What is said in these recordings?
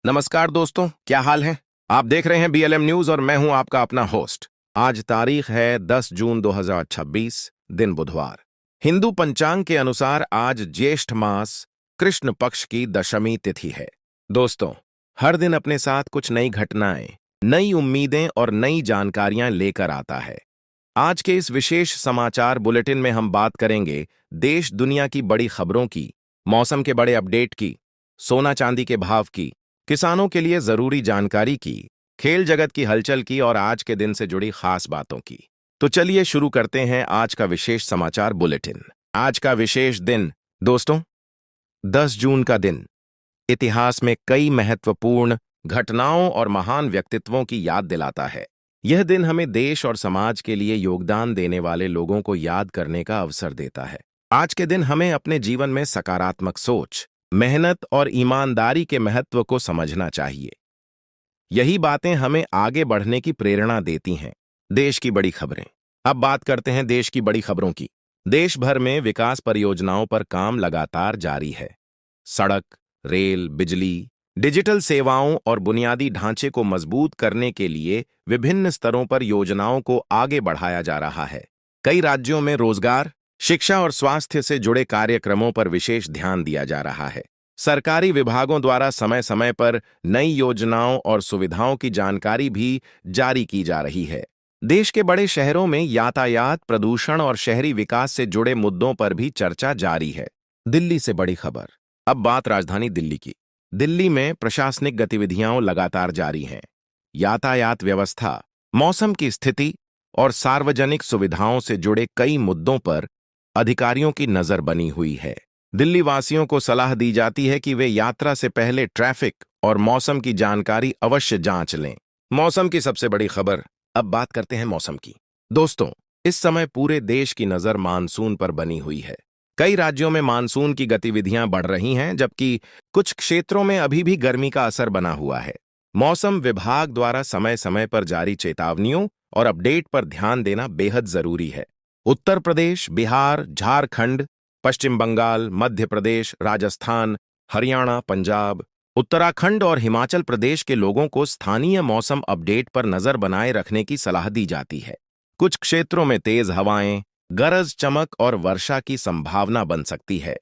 नमस्कार दोस्तों, क्या हाल है। आप देख रहे हैं बीएलएम न्यूज और मैं हूं आपका अपना होस्ट। आज तारीख है 10 जून 2026, दिन बुधवार। हिंदू पंचांग के अनुसार आज ज्येष्ठ मास कृष्ण पक्ष की दशमी तिथि है। दोस्तों, हर दिन अपने साथ कुछ नई घटनाएं, नई उम्मीदें और नई जानकारियां लेकर आता है। आज के इस विशेष समाचार बुलेटिन में हम बात करेंगे देश दुनिया की बड़ी खबरों की, मौसम के बड़े अपडेट की, सोना चांदी के भाव की, किसानों के लिए जरूरी जानकारी की, खेल जगत की हलचल की और आज के दिन से जुड़ी खास बातों की। तो चलिए शुरू करते हैं आज का विशेष समाचार बुलेटिन। आज का विशेष दिन दोस्तों, 10 जून का दिन इतिहास में कई महत्वपूर्ण घटनाओं और महान व्यक्तित्वों की याद दिलाता है। यह दिन हमें देश और समाज के लिए योगदान देने वाले लोगों को याद करने का अवसर देता है। आज के दिन हमें अपने जीवन में सकारात्मक सोच, मेहनत और ईमानदारी के महत्व को समझना चाहिए। यही बातें हमें आगे बढ़ने की प्रेरणा देती हैं। देश की बड़ी खबरें। अब बात करते हैं देश की बड़ी खबरों की। देश भर में विकास परियोजनाओं पर काम लगातार जारी है। सड़क, रेल, बिजली, डिजिटल सेवाओं और बुनियादी ढांचे को मजबूत करने के लिए विभिन्न स्तरों पर योजनाओं को आगे बढ़ाया जा रहा है। कई राज्यों में रोजगार, शिक्षा और स्वास्थ्य से जुड़े कार्यक्रमों पर विशेष ध्यान दिया जा रहा है। सरकारी विभागों द्वारा समय समय पर नई योजनाओं और सुविधाओं की जानकारी भी जारी की जा रही है। देश के बड़े शहरों में यातायात, प्रदूषण और शहरी विकास से जुड़े मुद्दों पर भी चर्चा जारी है। दिल्ली से बड़ी खबर। अब बात राजधानी दिल्ली की। दिल्ली में प्रशासनिक गतिविधियां लगातार जारी हैं। यातायात व्यवस्था, मौसम की स्थिति और सार्वजनिक सुविधाओं से जुड़े कई मुद्दों पर अधिकारियों की नजर बनी हुई है। दिल्ली वासियों को सलाह दी जाती है कि वे यात्रा से पहले ट्रैफिक और मौसम की जानकारी अवश्य जांच लें। मौसम की सबसे बड़ी खबर। अब बात करते हैं मौसम की। दोस्तों, इस समय पूरे देश की नजर मानसून पर बनी हुई है। कई राज्यों में मानसून की गतिविधियां बढ़ रही हैं, जबकि कुछ क्षेत्रों में अभी भी गर्मी का असर बना हुआ है। मौसम विभाग द्वारा समय समय पर जारी चेतावनियों और अपडेट पर ध्यान देना बेहद जरूरी है। उत्तर प्रदेश, बिहार, झारखंड, पश्चिम बंगाल, मध्य प्रदेश, राजस्थान, हरियाणा, पंजाब, उत्तराखंड और हिमाचल प्रदेश के लोगों को स्थानीय मौसम अपडेट पर नजर बनाए रखने की सलाह दी जाती है। कुछ क्षेत्रों में तेज हवाएं, गरज चमक और वर्षा की संभावना बन सकती है।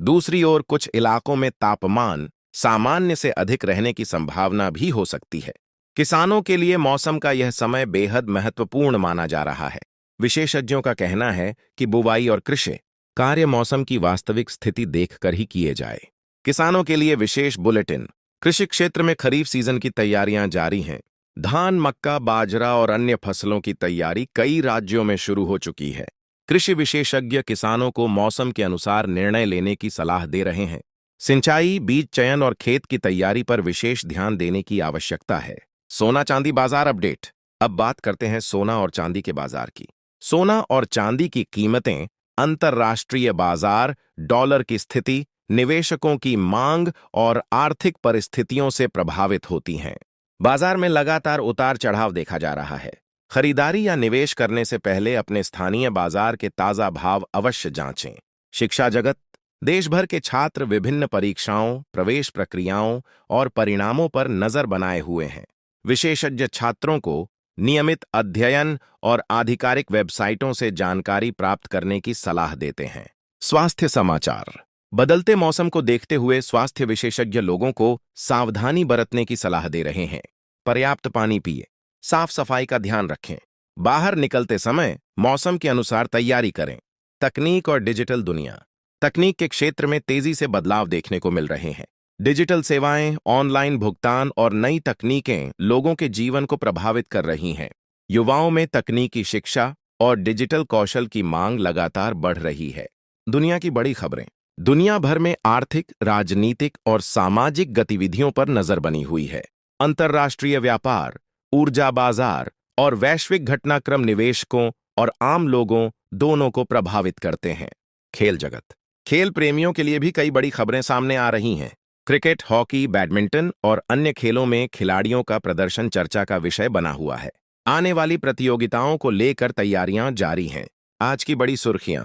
दूसरी ओर कुछ इलाकों में तापमान सामान्य से अधिक रहने की संभावना भी हो सकती है। किसानों के लिए मौसम का यह समय बेहद महत्वपूर्ण माना जा रहा है। विशेषज्ञों का कहना है कि बुवाई और कृषि कार्य मौसम की वास्तविक स्थिति देखकर ही किए जाए। किसानों के लिए विशेष बुलेटिन। कृषि क्षेत्र में खरीफ सीजन की तैयारियां जारी हैं। धान, मक्का, बाजरा और अन्य फसलों की तैयारी कई राज्यों में शुरू हो चुकी है। कृषि विशेषज्ञ किसानों को मौसम के अनुसार निर्णय लेने की सलाह दे रहे हैं। सिंचाई, बीज चयन और खेत की तैयारी पर विशेष ध्यान देने की आवश्यकता है। सोना चांदी बाजार अपडेट। अब बात करते हैं सोना और चांदी के बाजार की। सोना और चांदी की कीमतें अंतर्राष्ट्रीय बाजार, डॉलर की स्थिति, निवेशकों की मांग और आर्थिक परिस्थितियों से प्रभावित होती हैं। बाजार में लगातार उतार चढ़ाव देखा जा रहा है। खरीदारी या निवेश करने से पहले अपने स्थानीय बाजार के ताजा भाव अवश्य जांचें। शिक्षा जगत। देश भर के छात्र विभिन्न परीक्षाओं, प्रवेश प्रक्रियाओं और परिणामों पर नजर बनाए हुए हैं। विशेषज्ञ छात्रों को नियमित अध्ययन और आधिकारिक वेबसाइटों से जानकारी प्राप्त करने की सलाह देते हैं। स्वास्थ्य समाचार। बदलते मौसम को देखते हुए स्वास्थ्य विशेषज्ञ लोगों को सावधानी बरतने की सलाह दे रहे हैं। पर्याप्त पानी पिए, साफ सफाई का ध्यान रखें, बाहर निकलते समय मौसम के अनुसार तैयारी करें। तकनीक और डिजिटल दुनिया। तकनीक के क्षेत्र में तेजी से बदलाव देखने को मिल रहे हैं। डिजिटल सेवाएं, ऑनलाइन भुगतान और नई तकनीकें लोगों के जीवन को प्रभावित कर रही हैं। युवाओं में तकनीकी शिक्षा और डिजिटल कौशल की मांग लगातार बढ़ रही है। दुनिया की बड़ी खबरें। दुनिया भर में आर्थिक, राजनीतिक और सामाजिक गतिविधियों पर नजर बनी हुई है। अंतर्राष्ट्रीय व्यापार, ऊर्जा बाजार और वैश्विक घटनाक्रम निवेशकों और आम लोगों दोनों को प्रभावित करते हैं। खेल जगत। खेल प्रेमियों के लिए भी कई बड़ी खबरें सामने आ रही हैं। क्रिकेट, हॉकी, बैडमिंटन और अन्य खेलों में खिलाड़ियों का प्रदर्शन चर्चा का विषय बना हुआ है। आने वाली प्रतियोगिताओं को लेकर तैयारियां जारी हैं। आज की बड़ी सुर्खियां।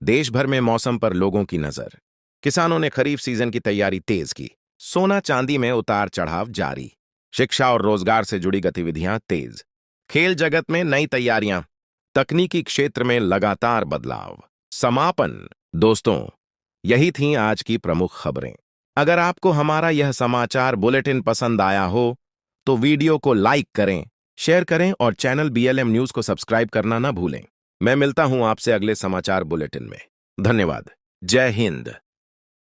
देश भर में मौसम पर लोगों की नजर। किसानों ने खरीफ सीजन की तैयारी तेज की। सोना चांदी में उतार चढ़ाव जारी। शिक्षा और रोजगार से जुड़ी गतिविधियां तेज। खेल जगत में नई तैयारियां। तकनीकी क्षेत्र में लगातार बदलाव। समापन। दोस्तों, यही थीं आज की प्रमुख खबरें। अगर आपको हमारा यह समाचार बुलेटिन पसंद आया हो तो वीडियो को लाइक करें, शेयर करें और चैनल बीएलएम न्यूज को सब्सक्राइब करना ना भूलें। मैं मिलता हूं आपसे अगले समाचार बुलेटिन में। धन्यवाद। जय हिंद।